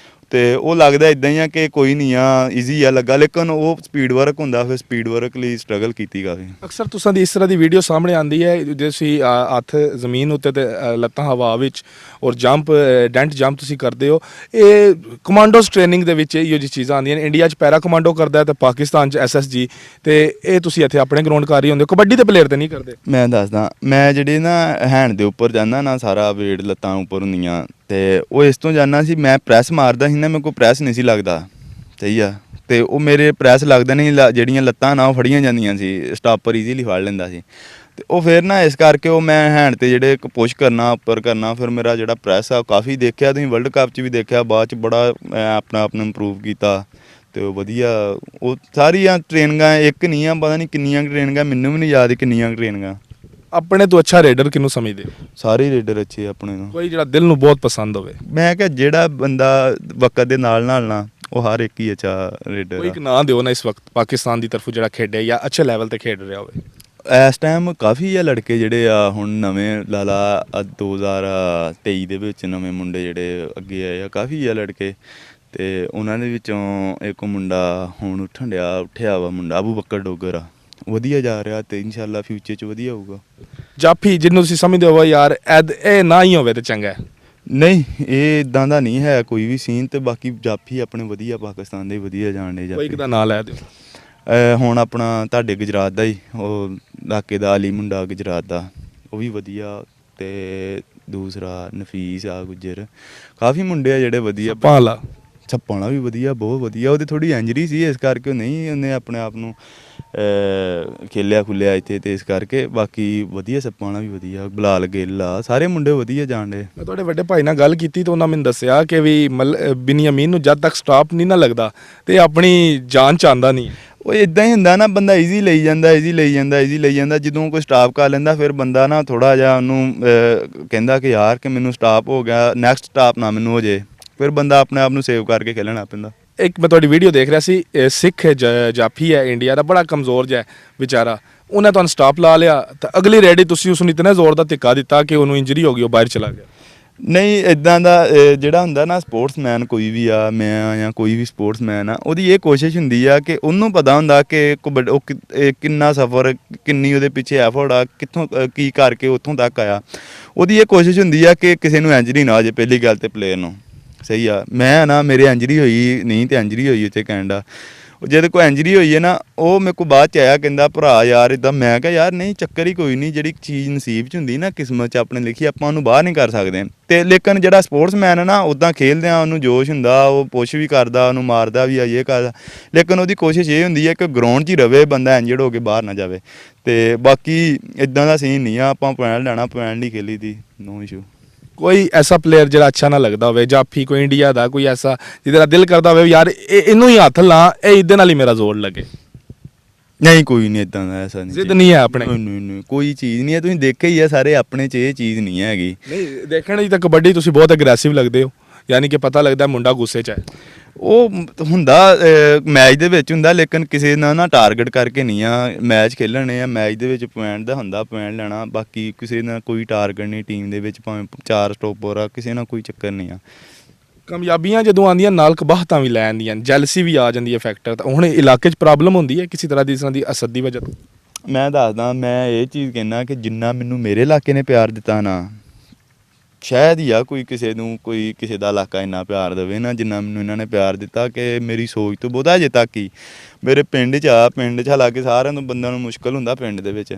ਅਤੇ ਉਹ ਲੱਗਦਾ ਇੱਦਾਂ ਹੀ ਆ ਕਿ ਕੋਈ ਨਹੀਂ ਆ, ਈਜ਼ੀ ਆ ਲੱਗਾ, ਲੇਕਿਨ ਉਹ ਸਪੀਡ ਵਰਕ ਹੁੰਦਾ। ਫਿਰ ਸਪੀਡ ਵਰਕ ਲਈ ਸਟਰਗਲ ਕੀਤੀ ਕਾਫੀ। ਅਕਸਰ ਤੁਸਾਂ ਦੀ ਇਸ ਤਰ੍ਹਾਂ ਦੀ ਵੀਡੀਓ ਸਾਹਮਣੇ ਆਉਂਦੀ ਹੈ, ਜੇ ਤੁਸੀਂ ਹੱਥ ਜ਼ਮੀਨ ਉੱਤੇ ਅਤੇ ਲੱਤਾਂ ਹਵਾ ਵਿੱਚ ਔਰ ਡੈਂਟ ਜੰਪ ਤੁਸੀਂ ਕਰਦੇ ਹੋ। ਇਹ ਕਮਾਂਡੋਸ ਟ੍ਰੇਨਿੰਗ ਦੇ ਵਿੱਚ ਇਹੋ ਜਿਹੀ ਚੀਜ਼ਾਂ ਆਉਂਦੀਆਂ ਨੇ। ਇੰਡੀਆ 'ਚ ਪੈਰਾ ਕਮਾਂਡੋ ਕਰਦਾ ਅਤੇ ਪਾਕਿਸਤਾਨ 'ਚ SSG, ਅਤੇ ਇਹ ਤੁਸੀਂ ਇੱਥੇ ਆਪਣੇ ਗਰਾਊਂਡ ਕਰ ਹੀ ਹੁੰਦੇ ਹੋ। ਕਬੱਡੀ ਦੇ ਪਲੇਅਰ ਤਾਂ ਨਹੀਂ ਕਰਦੇ? ਮੈਂ ਦੱਸਦਾ, ਮੈਂ ਜਿਹੜੀ ਨਾ ਹੈਂਡ ਦੇ ਉੱਪਰ ਜਾਂਦਾ ਨਾ, ਸਾਰਾ ਵੇਟ ਲੱਤਾਂ ਉੱਪਰ ਹੁੰਦੀਆਂ, ਅਤੇ ਉਹ ਇਸ ਤੋਂ ਜਾਂਦਾ ਸੀ। ਮੈਂ ਪ੍ਰੈਸ ਮਾਰਦਾ ਸੀ ਨਾ, ਮੇਰੇ ਕੋਲ ਪ੍ਰੈਸ ਨਹੀਂ ਸੀ ਲੱਗਦਾ। ਸਹੀ ਆ, ਅਤੇ ਉਹ ਮੇਰੇ ਪ੍ਰੈਸ ਲੱਗਦਾ ਨਹੀਂ, ਜਿਹੜੀਆਂ ਲੱਤਾਂ ਨਾ ਉਹ ਫੜੀਆਂ ਜਾਂਦੀਆਂ ਸੀ, ਸਟਾਪਰ ਈਜ਼ੀਲੀ ਫੜ ਲੈਂਦਾ ਸੀ। ਅਤੇ ਉਹ ਫਿਰ ਨਾ ਇਸ ਕਰਕੇ ਉਹ ਮੈਂ ਹੈਂਡ 'ਤੇ ਜਿਹੜੇ ਪੁਸ਼ ਕਰਨਾ, ਉੱਪਰ ਕਰਨਾ, ਫਿਰ ਮੇਰਾ ਜਿਹੜਾ ਪ੍ਰੈਸ ਆ ਉਹ ਕਾਫੀ ਦੇਖਿਆ ਤੁਸੀਂ ਵਰਲਡ ਕੱਪ 'ਚ ਵੀ ਦੇਖਿਆ। ਬਾਅਦ 'ਚ ਬੜਾ ਮੈਂ ਆਪਣਾ ਆਪ ਨੂੰ ਇੰਪਰੂਵ ਕੀਤਾ, ਅਤੇ ਉਹ ਵਧੀਆ। ਉਹ ਸਾਰੀਆਂ ਟ੍ਰੇਨਿੰਗਾਂ ਇੱਕ ਨਹੀਂ ਆ, ਪਤਾ ਨਹੀਂ ਕਿੰਨੀਆਂ ਟ੍ਰੇਨਿੰਗਾਂ, ਮੈਨੂੰ ਵੀ ਨਹੀਂ ਯਾਦ ਕਿੰਨੀਆਂ ਟ੍ਰੇਨਿੰਗਾਂ। ਆਪਣੇ ਤੋਂ ਅੱਛਾ ਰੇਡਰ ਕਿਹਨੂੰ ਸਮਝਦੇ ਹੋ? ਸਾਰੇ ਰੇਡਰ ਅੱਛੇ ਆਪਣੇ ਤੋਂ। ਕੋਈ ਜਿਹੜਾ ਦਿਲ ਨੂੰ ਬਹੁਤ ਪਸੰਦ ਹੋਵੇ? ਮੈਂ ਕਿਹਾ ਜਿਹੜਾ ਬੰਦਾ ਵਕਤ ਦੇ ਨਾਲ ਨਾ ਉਹ ਹਰ ਇੱਕ ਹੀ ਅੱਛਾ ਰੇਡਰ। ਕੋਈ ਇੱਕ ਨਾਂ ਦਿਓ ਨਾ ਇਸ ਵਕਤ ਪਾਕਿਸਤਾਨ ਦੀ ਤਰਫੋਂ ਜਿਹੜਾ ਖੇਡਿਆ ਜਾਂ ਅੱਛੇ ਲੈਵਲ 'ਤੇ ਖੇਡ ਰਿਹਾ ਹੋਵੇ। ਇਸ ਟਾਈਮ ਕਾਫੀ ਆ ਲੜਕੇ ਜਿਹੜੇ ਆ ਹੁਣ ਨਵੇਂ, ਲਾਲਾ 2023 ਦੇ ਵਿੱਚ ਨਵੇਂ ਮੁੰਡੇ ਜਿਹੜੇ ਅੱਗੇ ਆਏ ਆ, ਕਾਫੀ ਆ ਲੜਕੇ। ਅਤੇ ਉਹਨਾਂ ਦੇ ਵਿੱਚੋਂ ਇੱਕ ਮੁੰਡਾ ਹੁਣ ਉੱਠਿਆ ਵਾ ਮੁੰਡਾ, ਅਬੂ ਬੱਕਰ ਡੋਗਰ ਆ, ਵਧੀਆ ਜਾ ਰਿਹਾ, ਅਤੇ ਇਨਸ਼ਾਅੱਲਾ ਫਿਊਚਰ 'ਚ ਵਧੀਆ ਹੋਊਗਾ। ਜਾਫੀ ਜਿਹਨੂੰ ਤੁਸੀਂ ਸਮਝਦੇ ਹੋ ਯਾਰ ਇਹ ਨਾ ਹੀ ਹੋਵੇ ਤਾਂ ਚੰਗਾ ਹੈ? ਨਹੀਂ, ਇਹ ਇਦਾਂ ਦਾ ਨਹੀਂ ਹੈ ਕੋਈ ਵੀ ਸੀਨ। ਅਤੇ ਬਾਕੀ ਜਾਫੀ ਆਪਣੇ ਵਧੀਆ, ਪਾਕਿਸਤਾਨ ਦੇ ਵਧੀਆ ਜਾਣ ਡੇ। ਕੋਈ ਇੱਕ ਦਾ ਨਾਂ ਲੈ ਦਿਓ। ਹੁਣ ਆਪਣਾ ਤੁਹਾਡੇ ਗੁਜਰਾਤ ਦਾ ਹੀ ਉਹ ਇਲਾਕੇ ਦਾ ਅਲੀ ਮੁੰਡਾ, ਗੁਜਰਾਤ ਦਾ, ਉਹ ਵੀ ਵਧੀਆ। ਅਤੇ ਦੂਸਰਾ ਨਫੀਸ ਆ ਗੁੱਜਰ, ਕਾਫੀ ਮੁੰਡੇ ਆ ਜਿਹੜੇ ਵਧੀਆ। ਛੱਪਾਂ ਵਾਲਾ ਵੀ ਵਧੀਆ, ਬਹੁਤ ਵਧੀਆ। ਉਹਦੀ ਥੋੜ੍ਹੀ ਇੰਜਰੀ ਸੀ, ਇਸ ਕਰਕੇ ਉਹਨੇ ਆਪਣੇ ਆਪ ਨੂੰ ਖੇਲਿਆ ਖੁੱਲਿਆ ਇੱਥੇ, ਅਤੇ ਇਸ ਕਰਕੇ ਬਾਕੀ ਵਧੀਆ। ਛੱਪਾਂ ਵਾਲਾ ਵੀ ਵਧੀਆ, ਬਲਾਲ ਗਿੱਲ ਆ, ਸਾਰੇ ਮੁੰਡੇ ਵਧੀਆ ਜਾਣ ਡੇ। ਮੈਂ ਤੁਹਾਡੇ ਵੱਡੇ ਭਾਈ ਨਾਲ ਗੱਲ ਕੀਤੀ ਤਾਂ ਉਹਨਾਂ ਮੈਨੂੰ ਦੱਸਿਆ ਕਿ ਵੀ ਬਿਨ ਯਮੀਨ ਨੂੰ ਜਦ ਤੱਕ ਸਟਾਪ ਨਹੀਂ ਨਾ ਲੱਗਦਾ ਅਤੇ ਆਪਣੀ ਜਾਨ 'ਚ ਆਉਂਦਾ ਨਹੀਂ। ਉਹ ਇੱਦਾਂ ਹੀ ਹੁੰਦਾ ਨਾ, ਬੰਦਾ ਈਜ਼ੀ ਲਈ ਜਾਂਦਾ। ਜਦੋਂ ਕੋਈ ਸਟਾਪ ਕਰ ਲੈਂਦਾ, ਫਿਰ ਬੰਦਾ ਨਾ ਥੋੜ੍ਹਾ ਜਿਹਾ ਉਹਨੂੰ ਕਹਿੰਦਾ ਕਿ ਯਾਰ ਕਿ ਮੈਨੂੰ ਸਟਾਪ ਹੋ ਗਿਆ, ਨੈਕਸਟ ਸਟਾਪ ਨਾ ਮੈਨੂੰ ਹੋ ਜੇ, ਫਿਰ ਬੰਦਾ ਆਪਣੇ ਆਪ ਨੂੰ ਸੇਵ ਕਰਕੇ ਖੇਲਣਾ ਪੈਂਦਾ। ਇੱਕ ਮੈਂ ਤੁਹਾਡੀ ਵੀਡੀਓ ਦੇਖ ਰਿਹਾ ਸੀ, ਸਿੱਖ ਜਾਫੀ ਹੈ ਇੰਡੀਆ ਦਾ, ਬੜਾ ਕਮਜ਼ੋਰ ਜਿਹਾ ਵਿਚਾਰਾ, ਉਹਨੇ ਤੁਹਾਨੂੰ ਸਟਾਪ ਲਾ ਲਿਆ ਤਾਂ ਅਗਲੀ ਰੈਡੀ ਤੁਸੀਂ ਉਸ ਨੂੰ ਇਤਨਾ ਜ਼ੋਰ ਦਾ ਧੱਕਾ ਦਿੱਤਾ ਕਿ ਉਹਨੂੰ ਇੰਜਰੀ ਹੋ ਗਈ, ਉਹ ਬਾਹਰ ਚਲਾ ਗਿਆ। ਨਹੀਂ, ਇੱਦਾਂ ਦਾ ਜਿਹੜਾ ਹੁੰਦਾ ਨਾ ਸਪੋਰਟਸਮੈਨ, ਕੋਈ ਵੀ ਆ, ਮੈਂ ਆ ਜਾਂ ਕੋਈ ਵੀ ਸਪੋਰਟਸਮੈਨ ਆ, ਉਹਦੀ ਇਹ ਕੋਸ਼ਿਸ਼ ਹੁੰਦੀ ਆ ਕਿ ਉਹਨੂੰ ਪਤਾ ਹੁੰਦਾ ਕਿ ਉਹ ਕਿੰਨਾ ਸਫ਼ਰ, ਕਿੰਨੀ ਉਹਦੇ ਪਿੱਛੇ ਐਫਰਟ ਆ, ਕਿੱਥੋਂ ਕੀ ਕਰਕੇ ਉੱਥੋਂ ਤੱਕ ਆਇਆ। ਉਹਦੀ ਇਹ ਕੋਸ਼ਿਸ਼ ਹੁੰਦੀ ਆ ਕਿ ਕਿਸੇ ਨੂੰ ਇੰਜਰੀ ਨਾ ਹੋ ਜਾਏ, ਪਹਿਲੀ ਗੱਲ ਤਾਂ ਪਲੇਅਰ ਨੂੰ। ਸਹੀ ਆ, ਮੈਂ ਨਾ ਮੇਰੇ ਇੰਜਰੀ ਹੋਈ ਨਹੀਂ, ਅਤੇ ਇੰਜਰੀ ਹੋਈ ਉੱਥੇ ਕੈਨੇਡਾ। ਜਿਹਦੇ ਕੋਈ ਇੰਜਰੀ ਹੋਈ ਹੈ ਨਾ, ਉਹ ਮੇਰੇ ਕੋਲ ਬਾਅਦ ਚ ਆਇਆ, ਕਹਿੰਦਾ ਭਰਾ ਯਾਰ ਇਦਾਂ। ਮੈਂ ਕਿਹਾ ਯਾਰ ਨਹੀਂ ਚੱਕਰ ਹੀ ਕੋਈ ਨਹੀਂ, ਜਿਹੜੀ ਚੀਜ਼ ਨਸੀਬ ਚ ਹੁੰਦੀ ਨਾ, ਕਿਸਮਤ ਚ ਆਪਣੇ ਲਿਖੀ, ਆਪਾਂ ਉਹਨੂੰ ਬਾਹਰ ਨਹੀਂ ਕਰ ਸਕਦੇ। ਤੇ ਲੇਕਿਨ ਜਿਹੜਾ ਸਪੋਰਟਸਮੈਨ ਹੈ ਨਾ, ਉੱਦਾਂ ਖੇਲਦਿਆਂ ਉਹਨੂੰ ਜੋਸ਼ ਹੁੰਦਾ, ਉਹ ਪੁਸ਼ ਵੀ ਕਰਦਾ, ਉਹਨੂੰ ਮਾਰਦਾ ਵੀ ਆ, ਇਹ ਕਰਦਾ, ਲੇਕਿਨ ਉਹਦੀ ਕੋਸ਼ਿਸ਼ ਇਹ ਹੁੰਦੀ ਹੈ ਕਿ ਗਰਾਊਂਡ 'ਚ ਹੀ ਰਵੇ, ਬੰਦਾ ਇੰਜਰਡ ਹੋ ਕੇ ਬਾਹਰ ਨਾ ਜਾਵੇ। ਤੇ ਬਾਕੀ ਇਦਾਂ ਦਾ ਸੀਨ ਨਹੀਂ ਆ, ਆਪਾਂ ਪੁਆਇੰਟ ਲੈਣਾ, ਪੁਆਇੰਟ ਨਹੀਂ ਖੇਲੀ ਦੀ, ਨੋ ਇਸ਼ੂ। ਕੋਈ ਐਸਾ ਪਲੇਅਰ ਜਿਹੜਾ ਅੱਛਾ ਨਾ ਲੱਗਦਾ ਹੋਵੇ, ਜਾਫੀ ਕੋਈ ਇੰਡੀਆ ਦਾ, ਕੋਈ ਐਸਾ ਜਿਹਦੇ ਦਾ ਦਿਲ ਕਰਦਾ ਹੋਵੇ ਯਾਰ ਇਹਨੂੰ ਹੀ ਹੱਥ ਲਾ, ਇਹ ਇਹਦੇ ਨਾਲ ਹੀ ਮੇਰਾ ਜ਼ੋਰ ਲੱਗੇ? ਨਹੀਂ ਕੋਈ ਨਹੀਂ ਇਦਾਂ ਦਾ, ਐਸਾ ਨਹੀਂ, ਜ਼ਿੱਦ ਨਹੀਂ ਹੈ ਆਪਣੇ? ਨਹੀਂ ਕੋਈ ਚੀਜ਼ ਨਹੀਂ ਹੈ, ਤੁਸੀਂ ਦੇਖਿਆ ਹੀ ਆ ਸਾਰੇ ਆਪਣੇ 'ਚ, ਇਹ ਚੀਜ਼ ਨਹੀਂ ਹੈਗੀ। ਨਹੀਂ ਦੇਖਣ 'ਚ ਤਾਂ ਕਬੱਡੀ ਤੁਸੀਂ ਬਹੁਤ ਅਗਰੈਸਿਵ ਲੱਗਦੇ ਹੋ, ਯਾਨੀ ਕਿ ਪਤਾ ਲੱਗਦਾ ਮੁੰਡਾ ਗੁੱਸੇ 'ਚ ਹੈ। ਉਹ ਹੁੰਦਾ ਮੈਚ ਦੇ ਵਿੱਚ ਹੁੰਦਾ, ਲੇਕਿਨ ਕਿਸੇ ਨਾਲ ਨਾ ਟਾਰਗੇਟ ਕਰਕੇ ਨਹੀਂ ਆ ਮੈਚ ਖੇਲਣੇ ਆ। ਮੈਚ ਦੇ ਵਿੱਚ ਪੁਆਇੰਟ ਦਾ ਹੁੰਦਾ, ਪੁਆਇੰਟ ਲੈਣਾ, ਬਾਕੀ ਕਿਸੇ ਨਾਲ ਕੋਈ ਟਾਰਗੇਟ ਨਹੀਂ। ਟੀਮ ਦੇ ਵਿੱਚ ਭਾਵੇਂ 4 ਸਟੋਪਰ ਆ, ਕਿਸੇ ਨਾਲ ਕੋਈ ਚੱਕਰ ਨਹੀਂ ਆ। ਕਾਮਯਾਬੀਆਂ ਜਦੋਂ ਆਉਂਦੀਆਂ ਨਾਲ ਕਬਾਹਤਾਂ ਵੀ ਲੈ ਆਉਂਦੀਆਂ, ਜੈਲਸੀ ਵੀ ਆ ਜਾਂਦੀ ਹੈ ਫੈਕਟਰ। ਤਾਂ ਹੁਣ ਇਲਾਕੇ 'ਚ ਪ੍ਰੋਬਲਮ ਹੁੰਦੀ ਹੈ ਕਿਸੇ ਤਰ੍ਹਾਂ ਦੀ, ਇਸ ਤਰ੍ਹਾਂ ਦੀ ਅਸਦ ਦੀ ਵਜ੍ਹਾ ਤੋਂ? ਮੈਂ ਦੱਸਦਾ, ਮੈਂ ਇਹ ਚੀਜ਼ ਕਹਿਣਾ ਕਿ ਜਿੰਨਾ ਮੈਨੂੰ ਮੇਰੇ ਇਲਾਕੇ ਨੇ ਪਿਆਰ ਦਿੱਤਾ ਨਾ, ਸ਼ਾਇਦ ਹੀ ਆ ਕੋਈ ਕਿਸੇ ਨੂੰ, ਕੋਈ ਕਿਸੇ ਦਾ ਇਲਾਕਾ ਇੰਨਾ ਪਿਆਰ ਦੇਵੇ ਨਾ ਜਿੰਨਾ ਮੈਨੂੰ ਇਹਨਾਂ ਨੇ ਪਿਆਰ ਦਿੱਤਾ। ਕਿ ਮੇਰੀ ਸੋਚ ਤੋਂ ਬਹੁਤਾ ਅਜੇ ਤੱਕ ਹੀ ਮੇਰੇ ਪਿੰਡ 'ਚ ਆ, ਪਿੰਡ 'ਚ ਹਾਲਾਂਕਿ ਸਾਰਿਆਂ ਨੂੰ ਬੰਦਿਆਂ ਨੂੰ ਮੁਸ਼ਕਲ ਹੁੰਦਾ ਪਿੰਡ ਦੇ ਵਿੱਚ।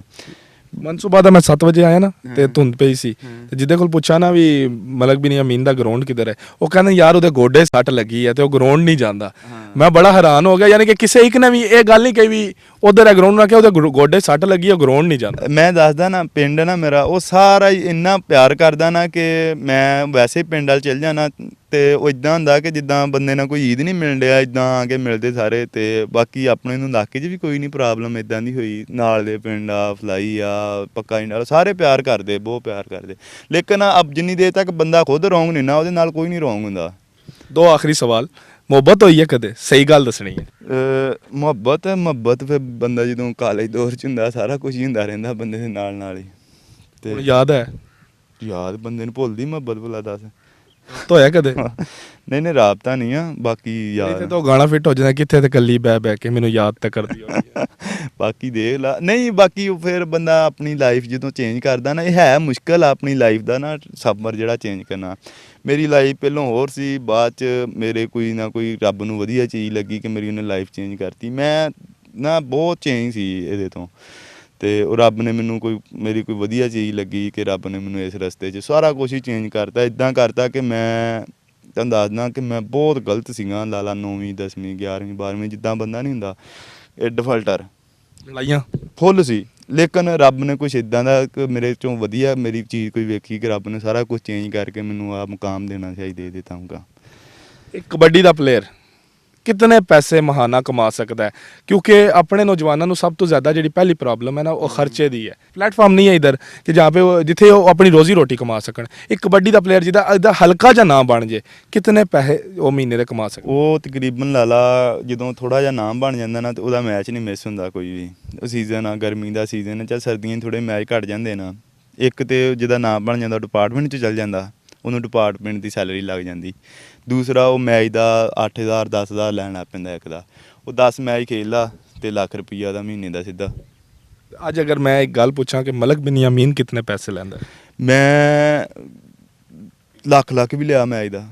ਮਨਸੂਬਾ ਦਾ ਮੈਂ 7 ਵਜੇ ਆਇਆ ਨਾ, ਤੇ ਧੁੰਦ ਪਈ ਸੀ, ਤੇ ਜਿਹਦੇ ਕੋਲ ਪੁੱਛਾ ਨਾ ਵੀ ਮਲਕ ਬਿਨ ਯਮੀਨ ਦਾ ਗਰਾਊਂਡ ਕਿੱਧਰ ਹੈ, ਉਹ ਕਹਿੰਦਾ ਯਾਰ ਉਹਦੇ ਗੋਡੇ ਸੱਟ ਲੱਗੀ ਹੈ ਤੇ ਉਹ ਗਰਾਊਂਡ ਨਹੀਂ ਜਾਂਦਾ। ਮੈਂ ਬੜਾ ਹੈਰਾਨ ਹੋ ਗਿਆ, ਯਾਨੀ ਕਿ ਕਿਸੇ ਇੱਕ ਨੇ ਵੀ ਇਹ ਗੱਲ ਨਹੀਂ ਕਹੀ ਵੀ ਉਧਰ ਹੈ ਗਰਾਊਂਡ, ਨਾ ਕਿ ਉਹਦੇ ਗੋਡੇ ਸੱਟ ਲੱਗੀ ਹੈ, ਗਰਾਊਂਡ ਨਹੀਂ ਜਾਂਦਾ। ਮੈਂ ਦੱਸਦਾ ਨਾ, ਪਿੰਡ ਨਾ ਮੇਰਾ ਉਹ ਸਾਰਾ ਹੀ ਇੰਨਾ ਪਿਆਰ ਕਰਦਾ ਨਾ ਕਿ ਮੈਂ ਵੈਸੇ ਹੀ ਪਿੰਡ ਵੱਲ ਚੱਲ ਜਾਣਾ, ਤੇ ਉਹ ਇਦਾਂ ਹੁੰਦਾ ਕਿ ਜਿੱਦਾਂ ਬੰਦੇ ਨਾਲ ਕੋਈ ਈਦ ਨਹੀਂ ਮਿਲਣ ਡਿਆ, ਇਦਾਂ ਆ ਕੇ ਮਿਲਦੇ ਸਾਰੇ। ਤੇ ਬਾਕੀ ਆਪਣੇ ਨੂੰ ਇਲਾਕੇ 'ਚ ਵੀ ਕੋਈ ਨਹੀਂ ਪ੍ਰੋਬਲਮ ਇਦਾਂ ਦੀ ਹੋਈ, ਨਾਲ ਦੇ ਪਿੰਡ ਆ, ਫਲਾਈ ਆ, ਪੱਕਾ ਇੰਡਾ, ਸਾਰੇ ਪਿਆਰ ਕਰਦੇ, ਬਹੁਤ ਪਿਆਰ ਕਰਦੇ। ਲੇਕਿਨ ਅਬ ਜਿੰਨੀ ਦੇਰ ਤੱਕ ਬੰਦਾ ਖੁਦ ਰੋਂਗ ਨਹੀਂ ਨਾ, ਉਹਦੇ ਨਾਲ ਕੋਈ ਨਹੀਂ ਰੋਂਗ ਹੁੰਦਾ। 2 ਆਖਰੀ ਸਵਾਲ, ਮੁਹੱਬਤ ਹੋਈ ਹੈ ਕਦੇ? ਸਹੀ ਗੱਲ ਦੱਸਣੀ ਹੈ। ਮੁਹੱਬਤ ਫਿਰ ਬੰਦਾ ਜਦੋਂ ਕਾਲਜ ਦੌਰ 'ਚ ਹੁੰਦਾ, ਸਾਰਾ ਕੁਝ ਹੀ ਹੁੰਦਾ ਰਹਿੰਦਾ ਬੰਦੇ ਦੇ ਨਾਲ ਨਾਲ ਹੀ। ਤੇ ਯਾਦ ਹੈ? ਯਾਦ ਬੰਦੇ ਨੂੰ ਭੁੱਲਦੀ ਮੁਹੱਬਤ, ਭੁੱਲਾ ਦੱਸ ਤਾਂ ਹੋਇਆ ਕਦੇ? ਨਹੀਂ ਰਾਬਤਾ ਨਹੀਂ ਆ, ਬਾਕੀ ਯਾਦ ਤਾਂ ਗਾਣਾ ਫਿੱਟ ਹੋ ਜਾਂਦਾ, ਕਿੱਥੇ ਤੇ ਕੱਲੀ ਬਹਿ ਕੇ ਮੈਨੂੰ ਯਾਦ ਤਾਂ ਕਰਦੀ ਹੋਣੀ ਹੈ। ਬਾਕੀ ਦੇਖ ਲਾ, ਨਹੀਂ ਬਾਕੀ ਫਿਰ ਬੰਦਾ ਆਪਣੀ ਲਾਈਫ ਜਦੋਂ ਚੇਂਜ ਕਰਦਾ ਨਾ, ਇਹ ਹੈ ਮੁਸ਼ਕਲ ਆ ਆਪਣੀ ਲਾਈਫ ਦਾ ਨਾ ਸਬਰ ਜਿਹੜਾ ਚੇਂਜ ਕਰਨਾ। ਮੇਰੀ ਲਾਈਫ ਪਹਿਲਾਂ ਹੋਰ ਸੀ, ਬਾਅਦ 'ਚ ਮੇਰੇ ਕੋਈ ਨਾ ਕੋਈ ਰੱਬ ਨੂੰ ਵਧੀਆ ਚੀਜ਼ ਲੱਗੀ ਕਿ ਮੇਰੀ ਉਹਨੇ ਲਾਈਫ ਚੇਂਜ ਕਰਤੀ। ਮੈਂ ਨਾ ਬਹੁਤ ਚੇਂਜ ਸੀ ਇਹਦੇ ਤੋਂ, ਤੇ ਉਹ ਰੱਬ ਨੇ ਮੈਨੂੰ ਮੇਰੀ ਕੋਈ ਵਧੀਆ ਚੀਜ਼ ਲੱਗੀ ਕਿ ਰੱਬ ਨੇ ਮੈਨੂੰ ਇਸ ਰਸਤੇ 'ਚ ਸਾਰਾ ਕੁਛ ਹੀ ਚੇਂਜ ਕਰਤਾ। ਇੱਦਾਂ ਕਰਤਾ ਕਿ ਮੈਂ ਤੁਹਾਨੂੰ ਦੱਸਦਾ ਕਿ ਮੈਂ ਬਹੁਤ ਗਲਤ ਸੀਗਾ, ਲਾਲਾ 9ਵੀਂ 10ਵੀਂ 11ਵੀਂ 12ਵੀਂ, ਜਿੱਦਾਂ ਬੰਦਾ ਨਹੀਂ ਹੁੰਦਾ ਇਹ ਡਿਫਾਲਟਰ, ਲੜਾਈਆਂ ਫੁੱਲ ਸੀ। ਲੇਕਿਨ ਰੱਬ ਨੇ ਕੁਛ ਇੱਦਾਂ ਦਾ ਕਿ ਮੇਰੇ 'ਚੋਂ ਵਧੀਆ ਮੇਰੀ ਚੀਜ਼ ਕੋਈ ਵੇਖੀ ਕਿ ਰੱਬ ਨੇ ਸਾਰਾ ਕੁਝ ਚੇਂਜ ਕਰਕੇ ਮੈਨੂੰ ਆਹ ਮੁਕਾਮ ਦੇਣਾ ਚਾਹੀਦਾ, ਦੇ ਦਿੱਤਾ ਮੁਕਾਮ। ਇੱਕ ਕਬੱਡੀ ਦਾ ਪਲੇਅਰ ਕਿਤਨੇ ਪੈਸੇ ਮਹਾਨਾ ਕਮਾ ਸਕਦਾ ਹੈ? ਕਿਉਂਕਿ ਆਪਣੇ ਨੌਜਵਾਨਾਂ ਨੂੰ ਸਭ ਤੋਂ ਜ਼ਿਆਦਾ ਜਿਹੜੀ ਪਹਿਲੀ ਪ੍ਰੋਬਲਮ ਹੈ ਨਾ, ਉਹ ਖਰਚੇ ਦੀ ਹੈ। ਪਲੇਟਫਾਰਮ ਨਹੀਂ ਹੈ ਇਧਰ ਕਿ ਜਹਾਂ ਪੇ ਜਿੱਥੇ ਉਹ ਆਪਣੀ ਰੋਜ਼ੀ ਰੋਟੀ ਕਮਾ ਸਕਣ। ਇੱਕ ਕਬੱਡੀ ਦਾ ਪਲੇਅਰ ਜਿਹਦਾ ਹਲਕਾ ਜਿਹਾ ਨਾਮ ਬਣ ਜੇ, ਕਿਤਨੇ ਪੈਸੇ ਉਹ ਮਹੀਨੇ ਦੇ ਕਮਾ ਸਕਦਾ? ਉਹ ਤਕਰੀਬਨ ਲਾਲਾ ਜਦੋਂ ਥੋੜਾ ਜਿਹਾ ਨਾਮ ਬਣ ਜਾਂਦਾ ਨਾ, ਤੇ ਉਹਦਾ ਮੈਚ ਨਹੀਂ ਮਿਸ ਹੁੰਦਾ ਕੋਈ ਵੀ। ਉਹ ਸੀਜ਼ਨ ਆ, ਗਰਮੀ ਦਾ ਸੀਜ਼ਨ, ਚਾਹੇ ਸਰਦੀਆਂ 'ਚ ਥੋੜ੍ਹੇ ਮੈਚ ਘੱਟ ਜਾਂਦੇ ਨਾ, ਇੱਕ ਤੇ ਜਿਹਦਾ ਨਾਮ ਬਣ ਜਾਂਦਾ ਡਿਪਾਰਟਮੈਂਟ 'ਚ ਚੱਲ ਜਾਂਦਾ, ਉਹਨੂੰ ਡਿਪਾਰਟਮੈਂਟ ਦੀ ਸੈਲਰੀ ਲੱਗ ਜਾਂਦੀ। ਦੂਸਰਾ ਉਹ ਮੈਚ ਦਾ 8,000 10,000 ਲੈਣ ਲੱਗ ਪੈਂਦਾ ਇੱਕ ਦਾ। ਉਹ 10 ਮੈਚ ਖੇਲਦਾ ਤੇ ਲੱਖ ਰੁਪਈਆ ਦਾ ਮਹੀਨੇ ਦਾ ਸਿੱਧਾ। ਅੱਜ ਅਗਰ ਮੈਂ ਇੱਕ ਗੱਲ ਪੁੱਛਾਂ ਕਿ ਮਲਕ ਬਿਨ ਯਮੀਨ ਕਿਤਨੇ ਪੈਸੇ ਲੈਂਦਾ? ਮੈਂ ਲੱਖ ਵੀ ਲਿਆ ਮੈਚ ਦਾ,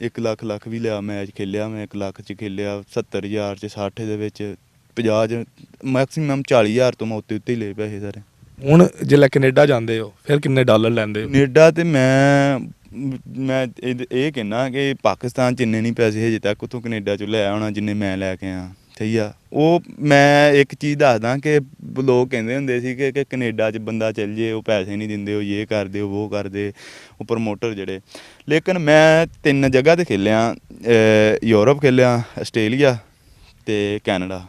1 ਲੱਖ ਵੀ ਲਿਆ ਮੈਚ ਖੇਲਿਆ ਮੈਂ। 1 ਲੱਖ 'ਚ ਖੇਲਿਆ, 70,000 'ਚ 60 ਦੇ ਵਿੱਚ 50 'ਚ ਮੈਕਸੀਮਮ 40,000 ਤੋਂ ਮੈਂ ਉੱਤੇ ਹੀ ਲਏ ਪੈਸੇ ਸਾਰੇ। ਹੁਣ ਜੇ ਕੈਨੇਡਾ ਜਾਂਦੇ ਹੋ ਫਿਰ ਕਿੰਨੇ ਡਾਲਰ ਲੈਂਦੇ ਹੋ? ਕੈਨੇਡਾ ਤੇ ਮੈਂ ਇਹ ਕਹਿਣਾ ਕਿ ਪਾਕਿਸਤਾਨ 'ਚ ਇੰਨੇ ਨਹੀਂ ਪੈਸੇ ਹਜੇ ਤੱਕ ਉੱਥੋਂ ਕੈਨੇਡਾ 'ਚੋਂ ਲੈ ਆਉਣਾ ਜਿੰਨੇ ਮੈਂ ਲੈ ਕੇ ਆਇਆ। ਸਹੀ ਆ। ਉਹ ਮੈਂ ਇੱਕ ਚੀਜ਼ ਦੱਸਦਾ ਕਿ ਲੋਕ ਕਹਿੰਦੇ ਹੁੰਦੇ ਸੀ ਕਿ ਕੈਨੇਡਾ 'ਚ ਬੰਦਾ ਚੱਲ ਜੇ ਉਹ ਪੈਸੇ ਨਹੀਂ ਦਿੰਦੇ, ਉਹ ਇਹ ਕਰਦੇ, ਉਹ ਕਰਦੇ, ਉਹ ਪ੍ਰਮੋਟਰ ਜਿਹੜੇ। ਲੇਕਿਨ ਮੈਂ 3 ਜਗ੍ਹਾ 'ਤੇ ਖੇਲਿਆ, ਯੂਰਪ ਖੇਲਿਆ, ਆਸਟ੍ਰੇਲੀਆ ਅਤੇ ਕੈਨੇਡਾ।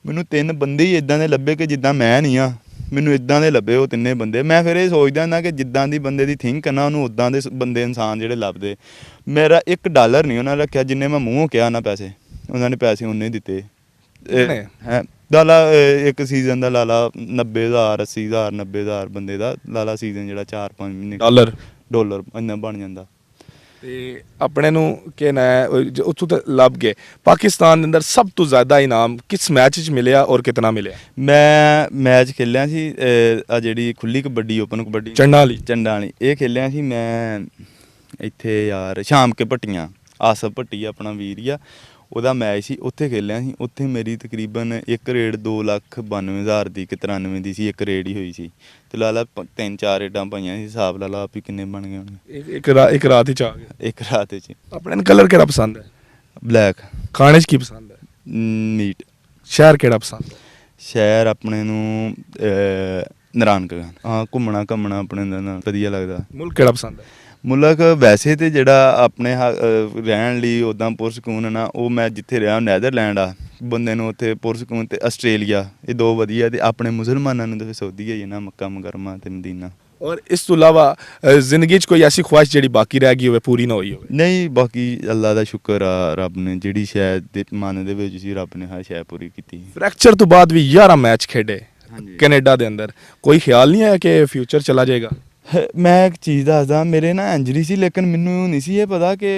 ਮੈਨੂੰ 3 ਬੰਦੇ ਹੀ ਇੱਦਾਂ ਦੇ ਲੱਭੇ ਕਿ ਜਿੱਦਾਂ ਮੈਂ ਨਹੀਂ ਆ, ਮੈਨੂੰ ਇੱਦਾਂ ਦੇ ਲੱਭੇ ਉਹ 3 ਬੰਦੇ। ਮੈਂ ਫਿਰ ਇਹ ਸੋਚਦਾ ਹੁੰਦਾ ਕਿ ਜਿੱਦਾਂ ਦੀ ਬੰਦੇ ਦੀ ਥਿੰਕ ਨਾ, ਉਹਨੂੰ ਉੱਦਾਂ ਦੇ ਬੰਦੇ ਇਨਸਾਨ ਜਿਹੜੇ ਲੱਭਦੇ। ਮੇਰਾ $1 ਨਹੀਂ ਉਹਨਾਂ ਰੱਖਿਆ, ਜਿੰਨੇ ਮੈਂ ਮੂੰਹੋਂ ਕਿਹਾ ਨਾ ਪੈਸੇ, ਉਹਨਾਂ ਨੇ ਪੈਸੇ ਉਨੇ ਦਿੱਤੇ। ਹੈ ਲਾਲਾ ਇੱਕ ਸੀਜ਼ਨ ਦਾ ਲਾਲਾ 90,000 80,000 90,000 ਬੰਦੇ ਦਾ ਲਾਲਾ ਸੀਜ਼ਨ ਜਿਹੜਾ 4-5 ਮਹੀਨੇ ਡਾਲਰ ਇੰਨਾ ਬਣ ਜਾਂਦਾ। ਤੇ ਆਪਣੇ ਨੂੰ ਕਿ ਨਾ ਉੱਥੋਂ ਤਾਂ ਲੱਭ ਗਏ। ਪਾਕਿਸਤਾਨ ਦੇ ਅੰਦਰ ਸਭ ਤੋਂ ਜ਼ਿਆਦਾ ਇਨਾਮ ਕਿਸ ਮੈਚ 'ਚ ਮਿਲਿਆ ਔਰ ਕਿਤਨਾ ਮਿਲਿਆ? ਮੈਂ ਮੈਚ ਖੇਲਿਆ ਸੀ ਆ ਜਿਹੜੀ ਖੁੱਲੀ ਕਬੱਡੀ, ਓਪਨ ਕਬੱਡੀ ਚੰਡਾਂ ਵਾਲੀ, ਇਹ ਖੇਲਿਆ ਸੀ ਮੈਂ ਇੱਥੇ ਯਾਰ ਸ਼ਾਮ ਕੇ ਭੱਟੀਆਂ। ਆਸਫ ਭੱਟੀ ਆਪਣਾ ਵੀਰ ਆ, ਉਹਦਾ ਮੈਚ ਸੀ, ਉੱਥੇ ਖੇਲਿਆ ਸੀ। ਉੱਥੇ ਮੇਰੀ ਤਕਰੀਬਨ ਇੱਕ ਰੇਡ 2,92,000 ਦੀ ਕਿ 93 ਦੀ ਸੀ, ਇੱਕ ਰੇਡ ਹੀ ਹੋਈ ਸੀ। ਤੇ ਲਾ ਲਾ 3-4 ਰੇਡਾਂ ਪਾਈਆਂ ਸੀ, ਹਿਸਾਬ ਲਾ ਲਾ ਵੀ ਕਿੰਨੇ ਬਣ ਗਏ ਹੋਣਗੇ ਇੱਕ ਰਾਤ ਹੀ ਚ ਆ ਗਿਆ। ਇੱਕ ਰਾਤ 'ਚ। ਆਪਣੇ ਨੂੰ ਕਲਰ ਕਿਹੜਾ ਪਸੰਦ ਹੈ? ਬਲੈਕ। ਖਾਣੇ 'ਚ ਕੀ ਪਸੰਦ ਹੈ? ਮੀਟ। ਸ਼ਹਿਰ ਕਿਹੜਾ ਪਸੰਦ ਹੈ? ਸ਼ਹਿਰ ਆਪਣੇ ਨੂੰ ਨਾਰਾਇਣਗੜ੍ਹ। ਹਾਂ, ਘੁੰਮਣਾ ਘੁੰਮਣਾ ਆਪਣੇ ਦਾ ਨਾ ਵਧੀਆ ਲੱਗਦਾ। ਮੁਲਕ ਕਿਹੜਾ ਪਸੰਦ ਹੈ? ਮੁਲਕ ਵੈਸੇ ਤੇ ਜਿਹੜਾ ਆਪਣੇ ਰਹਿਣ ਲਈ ਉੱਦਾਂ ਪੁਰਸਕੂਨ ਨਾ, ਉਹ ਮੈਂ ਜਿੱਥੇ ਰਿਹਾ ਨੈਦਰਲੈਂਡ ਆ ਬੰਦੇ ਨੂੰ, ਉੱਥੇ ਪੁਰਸਕੂਨ ਤੇ ਆਸਟ੍ਰੇਲੀਆ, ਇਹ ਦੋ ਵਧੀਆ। ਤੇ ਆਪਣੇ ਮੁਸਲਮਾਨਾਂ ਨੂੰ ਤਾਂ ਫਿਰ ਸਊਦੀ ਹੈ ਨਾ, ਮੱਕਾ ਮੁਕਰਮਾ ਤੇ ਮਦੀਨਾ। ਔਰ ਇਸ ਤੋਂ ਇਲਾਵਾ ਜ਼ਿੰਦਗੀ 'ਚ ਕੋਈ ਐਸੀ ਖੁਆਇਸ਼ ਜਿਹੜੀ ਬਾਕੀ ਰਹਿ ਗਈ ਹੋਵੇ, ਪੂਰੀ ਨਾ ਹੋਈ ਹੋਵੇ? ਨਹੀਂ, ਬਾਕੀ ਅੱਲਾ ਦਾ ਸ਼ੁਕਰ ਆ, ਰੱਬ ਨੇ ਜਿਹੜੀ ਸ਼ਾਇਦ ਦੇ ਮਨ ਦੇ ਵਿੱਚ ਸੀ, ਰੱਬ ਨੇ ਹਰ ਸ਼ਾਇਦ ਪੂਰੀ ਕੀਤੀ। ਫ੍ਰੈਕਚਰ ਤੋਂ ਬਾਅਦ ਵੀ 11 ਮੈਚ ਖੇਡੇ ਹਾਂਜੀ। ਕੈਨੇਡਾ ਦੇ ਅੰਦਰ, ਕੋਈ ਖਿਆਲ ਨਹੀਂ ਆਇਆ ਕਿ ਫਿਊਚਰ ਚਲਾ ਜਾਏਗਾ? ਮੈਂ ਇੱਕ ਚੀਜ਼ ਦੱਸਦਾ, ਮੇਰੇ ਨਾ ਇੰਜਰੀ ਸੀ, ਲੇਕਿਨ ਮੈਨੂੰ ਨਹੀਂ ਸੀ ਇਹ ਪਤਾ ਕਿ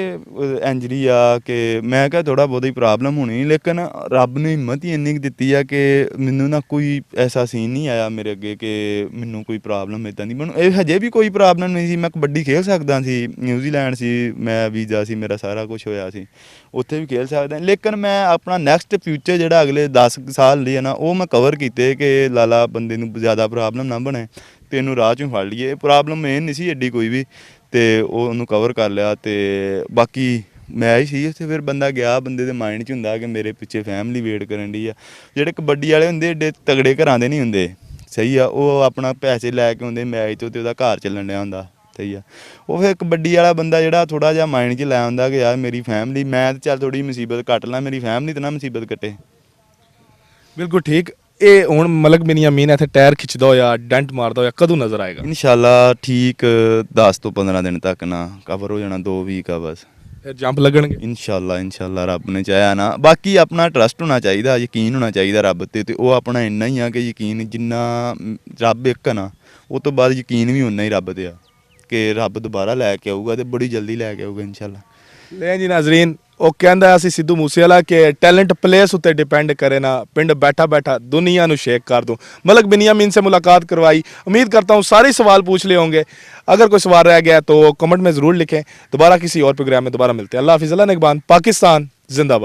ਇੰਜਰੀ ਆ, ਕਿ ਮੈਂ ਕਿਹਾ ਥੋੜ੍ਹਾ ਬਹੁਤਾ ਹੀ ਪ੍ਰੋਬਲਮ ਹੋਣੀ। ਲੇਕਿਨ ਰੱਬ ਨੇ ਹਿੰਮਤ ਹੀ ਇੰਨੀ ਕੁ ਦਿੱਤੀ ਆ ਕਿ ਮੈਨੂੰ ਨਾ ਕੋਈ ਐਸਾ ਸੀਨ ਨਹੀਂ ਆਇਆ ਮੇਰੇ ਅੱਗੇ ਕਿ ਮੈਨੂੰ ਕੋਈ ਪ੍ਰੋਬਲਮ ਇੱਦਾਂ ਦੀ। ਮੈਨੂੰ ਇਹ ਹਜੇ ਵੀ ਕੋਈ ਪ੍ਰੋਬਲਮ ਨਹੀਂ ਸੀ, ਮੈਂ ਕਬੱਡੀ ਖੇਡ ਸਕਦਾ ਸੀ। ਨਿਊਜ਼ੀਲੈਂਡ ਸੀ, ਮੈਂ ਵੀਜ਼ਾ ਸੀ ਮੇਰਾ, ਸਾਰਾ ਕੁਝ ਹੋਇਆ ਸੀ, ਉੱਥੇ ਵੀ ਖੇਡ ਸਕਦਾ। ਲੇਕਿਨ ਮੈਂ ਆਪਣਾ ਨੈਕਸਟ ਫਿਊਚਰ ਜਿਹੜਾ ਅਗਲੇ 10 ਸਾਲ ਲਈ ਹੈ ਨਾ, ਉਹ ਮੈਂ ਕਵਰ ਕੀਤੇ ਕਿ ਲਾਲਾ ਬੰਦੇ ਨੂੰ ਜ਼ਿਆਦਾ ਪ੍ਰੋਬਲਮ ਨਾ ਬਣੇ ਤੇ ਇਹਨੂੰ ਰਾਹ 'ਚੋਂ ਫੜ ਲਈਏ। ਪ੍ਰੋਬਲਮ ਮੇਨ ਨਹੀਂ ਸੀ ਐਡੀ ਕੋਈ ਵੀ, ਤੇ ਉਹ ਉਹਨੂੰ ਕਵਰ ਕਰ ਲਿਆ। ਤੇ ਬਾਕੀ ਮੈਚ ਸੀ ਉੱਥੇ, ਫਿਰ ਬੰਦਾ ਗਿਆ, ਬੰਦੇ ਦੇ ਮਾਈਂਡ 'ਚ ਹੁੰਦਾ ਕਿ ਮੇਰੇ ਪਿੱਛੇ ਫੈਮਿਲੀ ਵੇਟ ਕਰਨ ਡਈ ਆ। ਜਿਹੜੇ ਕਬੱਡੀ ਵਾਲੇ ਹੁੰਦੇ ਏਡੇ ਤਗੜੇ ਘਰਾਂ ਦੇ ਨਹੀਂ ਹੁੰਦੇ, ਸਹੀ ਆ, ਉਹ ਆਪਣਾ ਪੈਸੇ ਲੈ ਕੇ ਆਉਂਦੇ ਮੈਚ ਤੋਂ, ਤੇ ਉਹਦਾ ਘਰ ਚੱਲਣ ਡਿਆ ਹੁੰਦਾ, ਸਹੀ ਆ। ਉਹ ਫਿਰ ਕਬੱਡੀ ਵਾਲਾ ਬੰਦਾ ਜਿਹੜਾ ਥੋੜ੍ਹਾ ਜਿਹਾ ਮਾਈਂਡ 'ਚ ਲੈ ਆਉਂਦਾ ਕਿ ਯਾਰ ਮੇਰੀ ਫੈਮਿਲੀ, ਮੈਂ ਤਾਂ ਚੱਲ ਥੋੜ੍ਹੀ ਮੁਸੀਬਤ ਕੱਟ ਲਾਂ, ਮੇਰੀ ਫੈਮਿਲੀ ਤਾਂ ਨਾ ਮੁਸੀਬਤ ਕੱਟੇ। ਬਿਲਕੁਲ ਠੀਕ। ਇਹ ਹੁਣ ਮਲਕ ਬਿਨ ਯਮੀਨ ਇੱਥੇ ਟਾਇਰ ਖਿੱਚਦਾ ਹੋਇਆ, ਡੈਂਟ ਮਾਰਦਾ ਹੋਇਆ ਕਦੋਂ ਨਜ਼ਰ ਆਏਗਾ? ਇਨਸ਼ਾਅੱਲਾ ਠੀਕ 10 ਤੋਂ 15 ਦਿਨ ਤੱਕ ਨਾ ਕਵਰ ਹੋ ਜਾਣਾ, 2 ਵੀਕ ਆ ਬਸ। ਫਿਰ ਜੰਪ ਲੱਗਣਗੇ ਇਨਸ਼ਾਅੱਲਾ ਰੱਬ ਨੇ ਚਾਹਿਆ ਨਾ। ਬਾਕੀ ਆਪਣਾ ਟਰਸਟ ਹੋਣਾ ਚਾਹੀਦਾ, ਯਕੀਨ ਹੋਣਾ ਚਾਹੀਦਾ ਰੱਬ ਤੇ ਉਹ ਆਪਣਾ ਇੰਨਾ ਹੀ ਆ ਕਿ ਯਕੀਨ ਜਿੰਨਾ ਰੱਬ ਇੱਕ ਨਾ, ਉਹ ਤੋਂ ਬਾਅਦ ਯਕੀਨ ਵੀ ਉਨਾ ਹੀ ਰੱਬ ਤੇ ਆ ਕਿ ਰੱਬ ਦੁਬਾਰਾ ਲੈ ਕੇ ਆਊਗਾ, ਤੇ ਬੜੀ ਜਲਦੀ ਲੈ ਕੇ ਆਊਗਾ ਇਨਸ਼ਾਅੱਲਾ। ਲੈ ਜੀ ਨਾਜ਼ਰੀਨ, ਉਹ ਕਹਿੰਦਾ ਅਸੀਂ ਸਿੱਧੂ ਮੂਸੇਵਾਲਾ ਕਿ ਟੈਲੈਂਟ ਪਲੇਸ ਉੱਤੇ ਡਿਪੈਂਡ ਕਰੇ ਨਾ, ਪਿੰਡ ਬੈਠਾ ਬੈਠਾ दुनिया ਨੂੰ शेक कर दूं। मलक बिन यामीन से मुलाकात करवाई, उम्मीद करता हूँ सारे सवाल पूछ लिए होंगे। अगर कोई सवाल रह गया तो कमेंट में ज़रूर लिखें। दोबारा किसी और प्रोग्राम में दोबारा मिलते हैं। अल्लाह हाफिज़, अल्लाह निगहबान। पाकिस्तान जिंदाबाद।